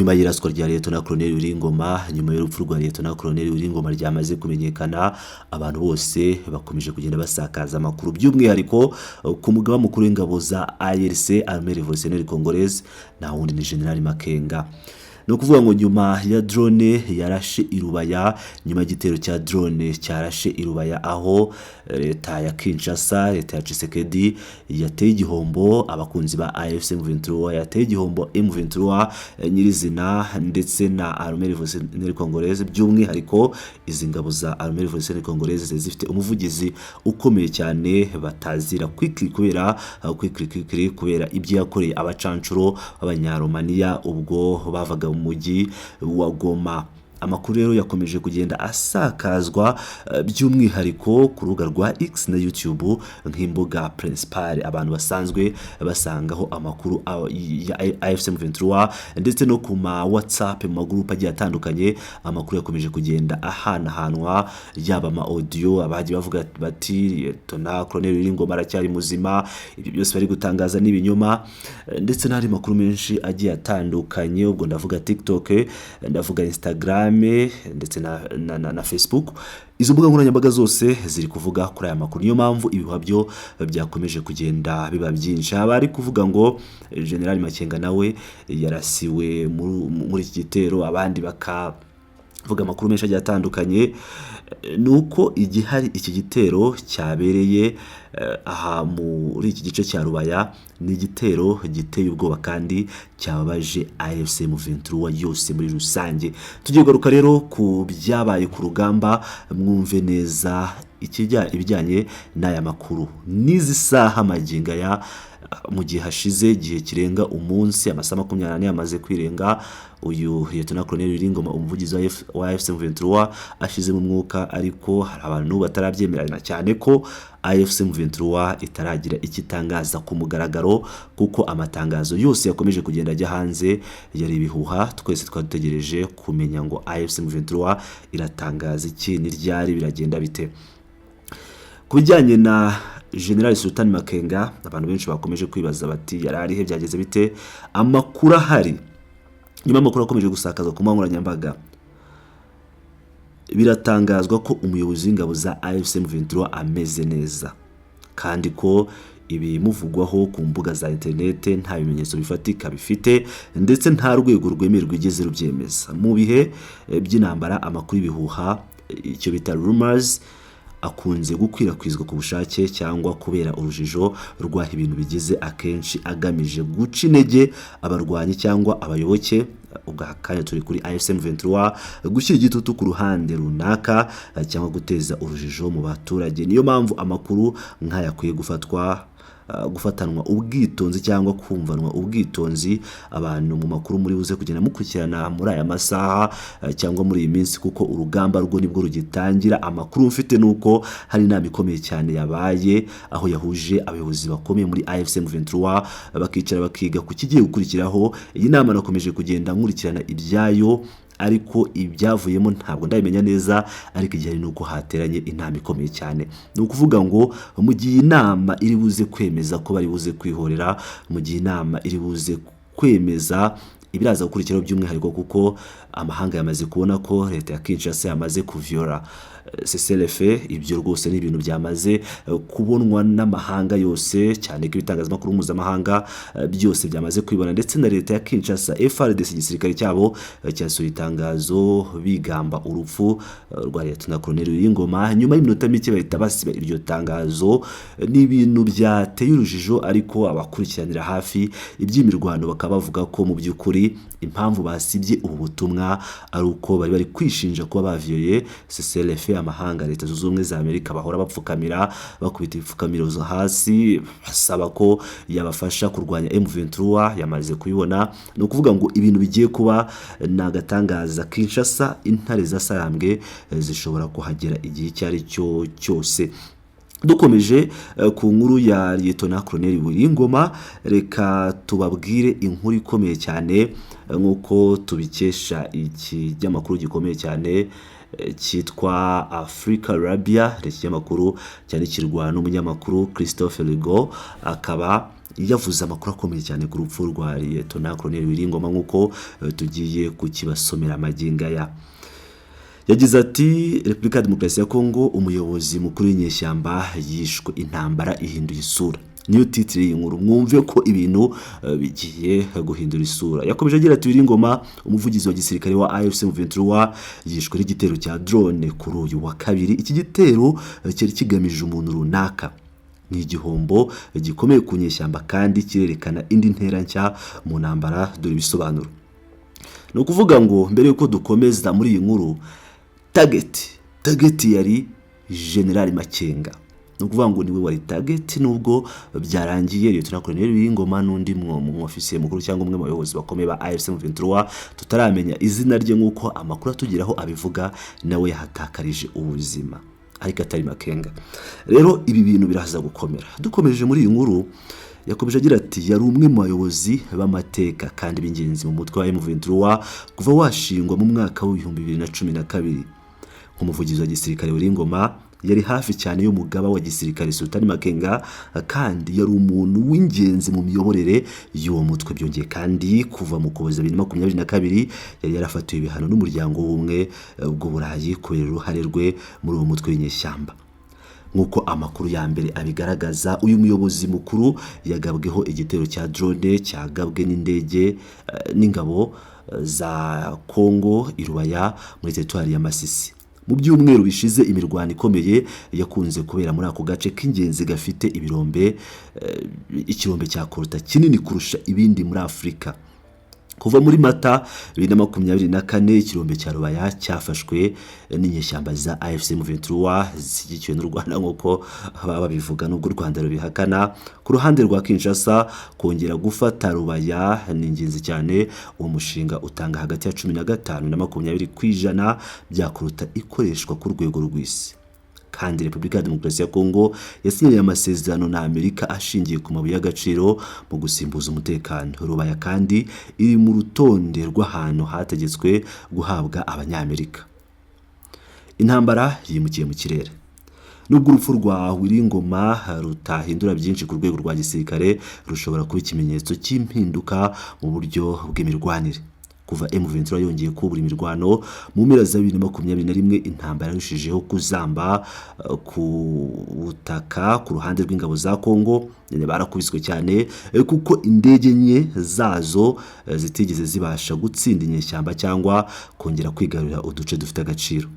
nyuma y'iraswa rya Lieutenant Colonel Wiringoma, nyuma y'urupfu rwa Lieutenant Colonel Wiringoma ryamaze kumenyekana, abantu bose bakomeje kugenda basakaza amakuru by'umwihariko ku mugaba mukuru w'ingabo za ARC Armée Révolutionnaire Congolaise, na wundi ni General Makenga. No kuvuga ngo nyuma ya drone yarashe irubaya, nyuma y'igitero cya drone cyarashe irubaya, aho leta ya Kinshasa, leta ya Tshisekedi yateye igihombo abakunzi ba AFC M23, yateye igihombo M23 nyirizina, ndetse na Armée Révolutionnaire Congolaise. By'umwihariko izi ngabo za Armée Révolutionnaire Congolaise zifite umuvugizi ukomeye cyane batazira kubera ibyo yakoreye abacancuro b'abanyaromania ubwo bavaga mu mujyi wa Goma. Amakuru rero yakomeje kugenda asakazwa by'umwihariko ku rubuga rwa X na YouTube nk'imbuga principale abantu basanzwe basangaho amakuru ya AFC M23, ndetse no ku ma WhatsApp mu magroup agiye atandukanye. Amakuru yakomeje kugenda ahanahanwa, yaba ama audio abagiye bavuga bati Lieutenant Colonel Wiringoma aracyari muzima, ibyo byose bari gutangaza n'ibinyoma, ndetse n'ari makuru menshi agiye atandukanye. Ubwo ndavuga TikTok, ndavuga Instagram ndetse na Facebook. Izo mbuga nkoranyambaga zose ziri kuvuga kuri aya makuru. Niyo mpamvu ibihuha byo byakomeje kugenda biba byinshi. Abari kuvuga ngo General Makenga nawe yarasiwe muri iki gitero, abandi bakavuga amakuru menshi agiye atandukanye. Nuko igihari iki gitero cyabereye aha muri iki gice cya Rubaya, ni igitero giteye ubwoba kandi cyababaje AFC M23 yose muri rusange. Tugiye garuka rero ku byabaye ku rugamba, mwumve neza ibijyanye n'aya makuru n'izi saha maginga ya mu gihe hashize igihe kirenga umunsi, amasaha 24 yamaze kwirenga. Uyu Lieutenant Colonel Wiringoma umuvugizi wa AFC M23 ashize mu mwuka, ariko hari abantu batarabyemerana cyane ko AFC M23 itaragira ikitangaza ku mugaragaro, kuko amatangazo yose yakomeje kugenda ajya hanze yari ibihuha. Twese twadutegereje kumenya ngo AFC M23 iratangaza iki, ni ryari, biragenda bite. Kubijyanye na General Sultan Makenga, abantu benshi bakomeje kwibaza bati yarari he, byageze bite. Amakuru ahari, nyuma amakuru akomeje gusakazwa ku nkoranyambaga, biratangazwa ko umuyobozi w'ingabo za AFC M23 ameze neza, kandi ko ibi muvugwaho ku mbuga za internet nta bimenyetso bifatika bifite, ndetse nta rwego rwemerwa rwigeze rubyemeza. Mu bihe by'intambara, amakuru ibihuha, icyo bita rumors, akunze gukwirakwizwa ku bushake cyangwa kubera urujijo rwaho ibintu bigeze, akenshi agamije guca intege abarwanyi cyangwa abayoboke. Ubwakanya turi kuri AFC M23 gushyira igitutu ku ruhande runaka cyangwa guteza urujijo mu baturage. Niyo mpamvu amakuru nk'aya akwiye gufatanwa ubwitonzi cyangwa kumvanwa ubwitonzi. Abantu mu makuru muri buze kugenda mukurikirana muri aya masaha cyangwa muri iyi minsi, kuko urugamba rwo nibwo rugitangira. Amakuru mfite nuko hari inama ikomeye cyane yabaye, aho yahuje abayobozi bakomeye muri AFC M23 bakicara bakiga ku kigiye gukurikiraho. Iyi nama nakomeje kugenda nkurikirana ibyayo, ariko ibyavuyemo ntabwo ndabimenya neza, ariko igihe nuko hateranye inama ikomeye cyane. Ni ukuvuga ngo mu gihe inama iri buze kwemeza ko bari buze kwihorera, mu gihe inama iri buze kwemeza ibiraza gukurikiraho by'umwihariko, kuko amahanga yamaze kubona ko leta ya Kinshasa yamaze kuviola CCLF. Ibyo rwose ni ibintu byamaze kubonwa n'amahanga yose, cyane ko ibitangazamakuru mpuzamahanga byose byamaze kwibona, ndetse na leta ya Kinshasa FARDC igisirikare cyabo cyasohoye itangazo bigamba urupfu rwa Lieutenant Colonel Wiringoma. Nyuma y'iminota mike bahita basiba iryo tangazo. Ni ibintu byateye urujijo, ariko abakurikiranira hafi iby'imirwano bakaba bavuga ko mu by'ukuri impamvu basibye ubu butumwa ari uko bari kwishinja kuba bavyoye CCLF. Amahanga, Leta Zunze Ubumwe za Amerika bahora bapfukamira, bakubita ipfukamiro zo hasi, basaba ko yabafasha kurwanya M23. Yamaze kubibona. No kuvuga ngo ibintu bigiye kuba nagatangaza. Kinshasa, intare zasarambwe zishobora kuhagera igihe cyari cyo cyose. Dukomeje ku nkuru ya Lieutenant Colonel Wiringoma, reka tubabwire inkuru ikomeye cyane nk'uko tubikesha iki cy'amakuru gikomeye cyane cyitwa Africa Arabia. Iki kinyamakuru cyandikirwa n'umunyamakuru Christophe Rigo, akaba yavuze amakuru akomeye cyane ku rupfu rwa Liyetona Colonel Wiringoma nk'uko tugiye kukibasomera amagingo aya. Yagize ati Repubulika ya Demokarasi ya Kongo, umuyobozi mukuru w'inyeshyamba yishwe, intambara ihinduye isura. Niyo titire y'inkuru, mwumve ko ibintu bigiye guhindura isura. Yakomeje agira ati Wiringoma, umuvugizi wa gisirikare wa AFC M23, yishwe n'igitero cya drone kuri uyu wa kabiri. Iki gitero cyari kigamije umuntu runaka. Ni igihombo gikomeye ku nyeshyamba kandi kirerekana indi ntera nshya mu ntambara. Dore ibisobanuro. Ni ukuvuga ngo mbere yuko dukomeza muri iyi nkuru, target yari General Makenga. Ni ukuvuga ngo niwe wari target, nubwo byarangiye Lieutenant Colonel Wiringoma n'undi mu ofisiye mukuru cyangwa umwe mu bayobozi bakomeye ba AFC M23 tutaramenya izina rye nk'uko amakuru atugeraho abivuga, nawe yahatakarije ubuzima, ariko atari Makenga. Rero ibi bintu biraza gukomera. Dukomeje muri iyi nkuru, yakomeje agira ati yari umwe mu bayobozi b'amateka kandi b'ingenzi mu mutwe wa M23 kuva washingwa mu mwaka wa 2012. Nk'umuvugizi wa gisirikare Wiringoma yari hafi cyane y'umugaba wa gisirikare Sultan Makenga kandi yari umuntu w'ingenzi mu miyoborere y'uwo mutwe. Byongeye kandi kuva mu Ukuboza 2022 yari yarafatiwe ibihano n'umuryango w'ubumwe bw'Uburayi kubera uruhare rwe muri uwo mutwe w'inyeshyamba. Nk'uko amakuru ya mbere abigaragaza, uyu muyobozi mukuru yagabweho igitero cya drone cyagabwe n'indege n'ingabo za Kongo i Rubaya muri teritwari ya Masisi. Mu byumweru bishize imirwano ikomeye yakunze kubera muri ako gace k'ingenzi gafite ikirombe cya Kolta kinini kurusha ibindi muri Afurika. Kuva muri Mata 2024 ikirombe cya Rubaya cyafashwe n'inyeshyamba za AFC M23 zishyigikiwe n'u Rwanda nk'uko babivuga, n'ubwo u Rwanda rubihakana. Ku ruhande rwa Kinshasa, kongera gufata Rubaya ni ingenzi cyane. Uwo mushinga utanga hagati ya 15 na 20% bya Kolta ikoreshwa ku rwego rw'isi. Kandi Repubulika ya Demokarasi ya Kongo yasinyanye amasezerano na Amerika ashingiye ku mabuye y'agaciro mu gusimbuza umutekano. Rubaya kandi iri mu rutonde rw'ahantu hategetswe guhabwa Abanyamerika. Intambara yimukiye mu kirere. Nubwo urupfu rwa Wiringoma rutahindura byinshi ku rwego rwa gisirikare, rushobora kuba ikimenyetso cy'impinduka mu buryo bw'imirwanire. Kuva M23 yongeye kubura imirwano mu mpera za 2021, intambara yarushijeho kuzamba ku butaka ku ruhande rw'ingabo za Kongo. Barakubiswe cyane kuko indege nke zazo zitigeze zibasha gutsinda inyeshyamba cyangwa kongera kwigarurira uduce dufite agaciro.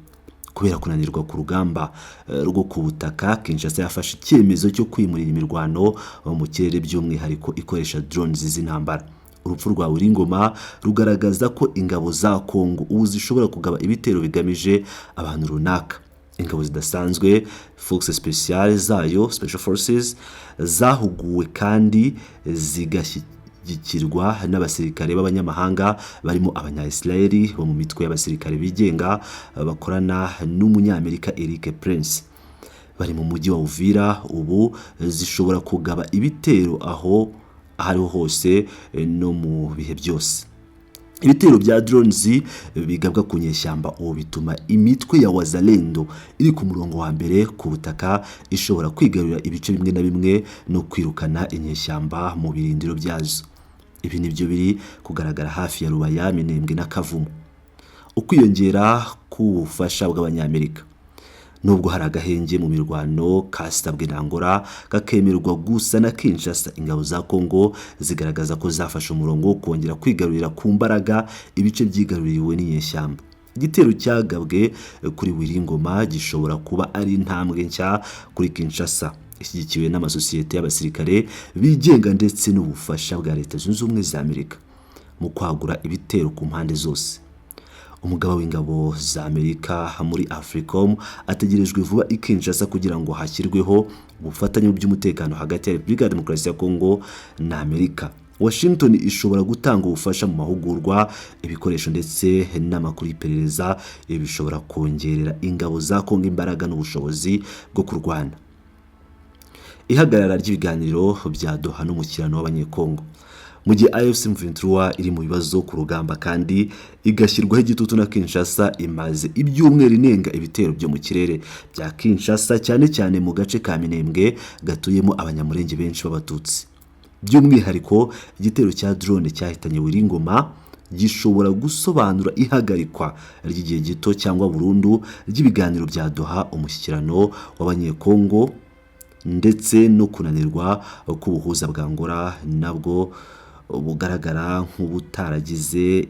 Kubera kunanirwa ku rugamba rwo ku butaka, Kinshasa yafashe icyemezo cyo kwimurira imirwano mu kirere, by'umwihariko ikoresha drones z'intambara. Urupfu rwa Wiringoma rugaragaza ko ingabo za Kongo ubu zishobora kugaba ibitero bigamije abantu runaka. Ingabo zidasanzwe Forces Spéciales zayo, Special Forces, zahuguwe kandi zigashyigikirwa n'abasirikare b'abanyamahanga barimo Abanya-Israeli bo mu mitwe y'abasirikare bigenga bakorana n'Umunyamerika Eric Prince. Bari mu mujyi wa Uvira. Ubu zishobora kugaba ibitero aho ariho hose no mu bihe byose. Ibitero bya drones bigabwa ku nyeshyamba ubu bituma imitwe ya Wazalendo iri ku murongo wa mbere ku butaka ishobora kwigarurira ibice bimwe na bimwe no kwirukana inyeshyamba mu birindiro byazo. Ibi nibyo biri kugaragara hafi ya Rubaya, Minembwe na Kavumu. Ukwiyongera k'ubufasha bw'Abanyamerika. Nubwo hari agahenge mu mirwano kasabwe na Angola kakemerwa gusa na Kinshasa, ingabo za Kongo zigaragaza ko zafashe umurongo wo kongera kwigarurira ku mbaraga ibice byigaruriwe n'inyeshyamba. Igitero cyagabwe kuri Wiringoma gishobora kuba ari intambwe nshya kuri Kinshasa, ishyigikiwe n'amasosiyete y'abasirikare bigenga ndetse n'ubufasha bwa Leta Zunze Ubumwe za Amerika mu kwagura ibitero ku mpande zose. Umugaba w'ingabo za Amerika muri AFRICOM ategerejwe vuba i Kinshasa kugira ngo hashyirweho ubufatanye by'umutekano hagati ya Repubulika ya Demokarasi ya Kongo na Amerika. Washington ishobora gutanga ubufasha mu mahugurwa, ibikoresho ndetse n'amakuru y'iperereza. Ibi bishobora kongerera ingabo za Kongo imbaraga n'ubushobozi bwo kurwana. Ihagarara ry'ibiganiro bya Doha n'umukirano w'Abanyekongo. Mu gihe AFC M23 iri mu bibazo ku rugamba kandi igashyirwaho igitutu na Kinshasa, imaze ibyumweru inenga ibitero byo mu kirere bya Kinshasa, cyane cyane mu gace ka Minembwe gatuyemo abanyamurenge benshi b'Abatutsi. by'umwihariko igitero cya drone cyahitanye Wiringoma gishobora gusobanura ihagarikwa ry'igihe gito cyangwa burundu ry'ibiganiro bya Doha, umushyikirano w'abanyekongo ndetse no kunanirwa k'ubuhuza bwa Angola nabwo bugaragara nk'ubutaragize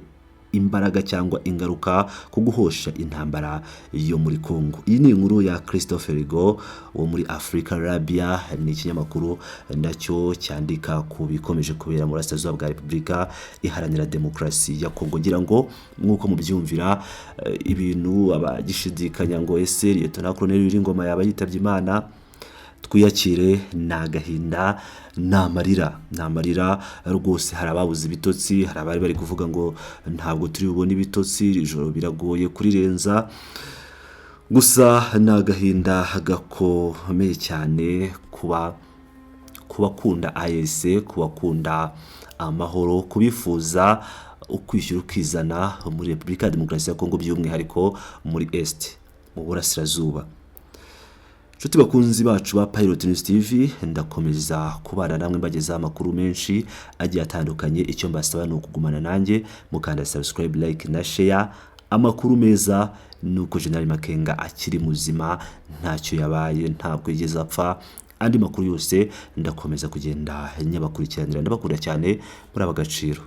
imbaraga cyangwa ingaruka ku guhosha intambara yo muri Kongo. Iyi ni inkuru ya Christophe Rigo wo muri Africa Arabia, ni ikinyamakuru ndacyo cyandika ku bikomeje kubera mu burasirazuba bwa Repubulika Iharanira Demokarasi ya Kongo. Ngira ngo nk'uko mubyumvira ibintu abagishidikanya ngo ese Lieutenant Colonel Wiringoma yaba yitabye Imana, twiyakire n'agahinda n'amarira rwose. Hari ababuze ibitotsi, hari abari bari kuvuga ngo ntabwo turi bubone ibitotsi, ijoro biragoye kurirenza, gusa n'agahinda gakomeye cyane kuba kunda AEC, kubakunda amahoro, kubifuza ukwishyura ukizana muri Repubulika ya Demokarasi ya Kongo, by'umwihariko muri Est mu burasirazuba. Nshuti bakunzi bacu ba Pilot News TV, ndakomeza kubana namwe mbagezaho amakuru menshi agiye atandukanye. Icyo mbasaba ni ukugumana nanjye mukanda subscribe, like na share. Amakuru meza nuko General Makenga akiri muzima, ntacyo yabaye, ntabwo yigeze apfa. Andi makuru yose ndakomeza kugenda nyabakurikiranira. Ndabakunda cyane muri abagaciro.